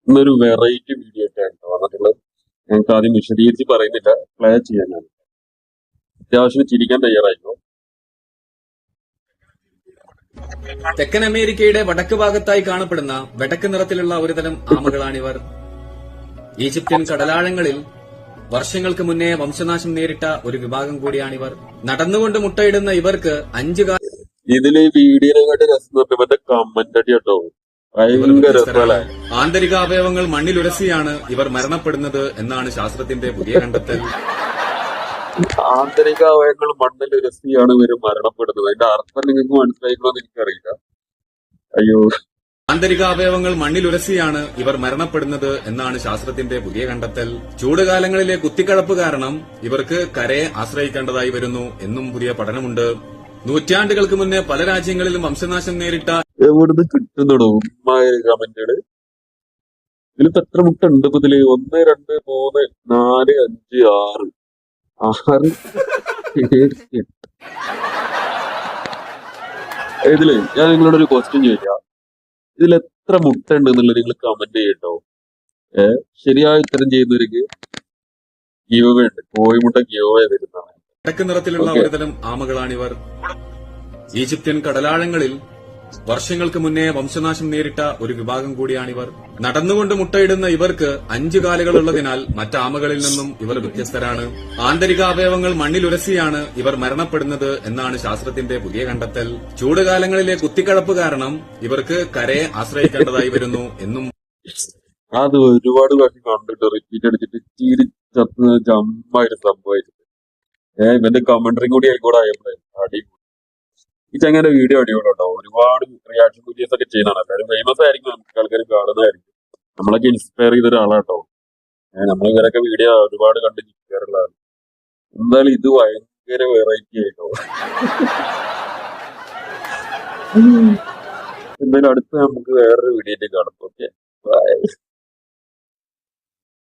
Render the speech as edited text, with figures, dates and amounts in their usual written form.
ഇന്നൊരു variety video ആയിട്ടാണ് വന്നിട്ടുള്ളത്. ഞങ്ങൾക്ക് ആദ്യം വിശദീകരിച്ച് പറയുന്നില്ല, പ്ലേ ചെയ്യാനാണ്. അത്യാവശ്യം ചിരിക്കാൻ തയ്യാറായിരുന്നു. തെക്കൻ അമേരിക്കയുടെ വടക്ക് ഭാഗത്തായി കാണപ്പെടുന്ന വെടക്ക് നിറത്തിലുള്ള ഒരുതരം ആമകളാണിവർ. ഈജിപ്ഷ്യൻ കടലാഴങ്ങളിൽ വർഷങ്ങൾക്ക് മുന്നേ വംശനാശം നേരിട്ട ഒരു വിഭാഗം കൂടിയാണിവർ. നടന്നുകൊണ്ട് മുട്ടയിടുന്ന ഇവർക്ക് 5 ഇതില് വീഡിയോനെക്കാട്ട് രസം മറ്റേ കമന്റ് അടി കേട്ടോ, ഭയങ്കര രസമല്ലേ. ആന്തരിക അവയവങ്ങൾ മണ്ണിലുരസിയാണ് ഇവർ മരണപ്പെടുന്നത് എന്നാണ് ശാസ്ത്രത്തിന്റെ പുതിയ കണ്ടെത്തൽ. ആന്തരിക അവയവങ്ങൾ മണ്ണിൽ രസിയാണ് ഇവർ മരണപ്പെടുന്നത്. അതിന്റെ അർത്ഥം നിങ്ങൾക്ക് മനസ്സിലായിക്കോന്ന് എനിക്കറിയില്ല. അയ്യോ, ആന്തരിക അവയവങ്ങൾ മണ്ണിലുരസിയാണ് ഇവർ മരണപ്പെടുന്നത് എന്നാണ് ശാസ്ത്രത്തിന്റെ പുതിയ കണ്ടെത്തൽ. ചൂടുകാലങ്ങളിലെ കുത്തിക്കഴപ്പ് കാരണം ഇവർക്ക് കരയെ ആശ്രയിക്കേണ്ടതായി വരുന്നു എന്നും പുതിയ പഠനമുണ്ട്. നൂറ്റാണ്ടുകൾക്ക് മുന്നേ പല രാജ്യങ്ങളിലും വംശനാശം നേരിട്ട എവിടുന്ന് കിട്ടുന്നടോ കമന്റുകള്? ഇതിലിപ്പോ എത്ര മുട്ട ഉണ്ട്? ഇപ്പൊ ഇതില് 1, 2, 3, 4, 5, 6, 6, 7, 8. ഇതില് ഞാൻ നിങ്ങളോട് ഒരു ക്വസ്റ്റ്യൻ ചോദിക്കാം. ഇതിൽ എത്ര മുട്ട ഉണ്ട് എന്നുള്ളത് നിങ്ങൾ കമന്റ് ചെയ്യട്ടോ. ശരിയായ ഉത്തരം ചെയ്യുന്നവർക്ക് ഗീവ് അവേ ഉണ്ട്. കോഴിമുട്ട ഗീവ് അവേ തരുന്നതാണ്. വടക്ക് നിറത്തിലുള്ള ഒരുതരം ആമകളാണിവർ. ഈജിപ്ഷ്യൻ കടലാഴങ്ങളിൽ വർഷങ്ങൾക്ക് മുന്നേ വംശനാശം നേരിട്ട ഒരു വിഭാഗം കൂടിയാണിവർ. നടന്നുകൊണ്ട് മുട്ടയിടുന്ന ഇവർക്ക് 5 കാലുകളുള്ളതിനാൽ മറ്റാമകളിൽ നിന്നും ഇവർ വ്യത്യസ്തരാണ്. ആന്തരിക അവയവങ്ങൾ മണ്ണിലുരസിയാണ് ഇവർ മരണപ്പെടുന്നത് എന്നാണ് ശാസ്ത്രത്തിന്റെ പുതിയ കണ്ടെത്തൽ. ചൂടുകാലങ്ങളിലെ കുത്തിക്കഴപ്പ് കാരണം ഇവർക്ക് കരയെ ആശ്രയിക്കേണ്ടതായി വരുന്നു എന്നും. അത് ഒരുപാട് പ്രാവശ്യം കണ്ടിട്ട് റിപ്പീറ്റ് അടിച്ചിട്ട് ചിരിച്ചത്ത് ജമ്മായിട്ട് സംഭവിച്ചിട്ട് ഇവന്റെ കമന്ററി കൂടി ആയിക്കോടെ ആയപ്പോഴേ അടി. ഈ ചങ്ങനെ വീഡിയോ അടിയോട്ടോ. ഒരുപാട് റിയാക്ഷൻ വീഡിയോസ് ഒക്കെ ചെയ്യുന്നതാണ്. എല്ലാവരും ഫേമസ് ആയിരിക്കും, നമുക്ക് ആൾക്കാർ കാണുന്നതായിരിക്കും. നമ്മളൊക്കെ ഇൻസ്പയർ ചെയ്ത ഒരാളാട്ടോ. നമ്മൾ ഇവരൊക്കെ വീഡിയോ ഒരുപാട് കണ്ട് ചിരിക്കാറുള്ളതാണ്. എന്തായാലും ഇത് ഭയങ്കര വെറൈറ്റി ആയിട്ടോ. എന്തായാലും അടുത്ത് നമുക്ക് വേറൊരു വീഡിയോ കാണാം. Okay, by.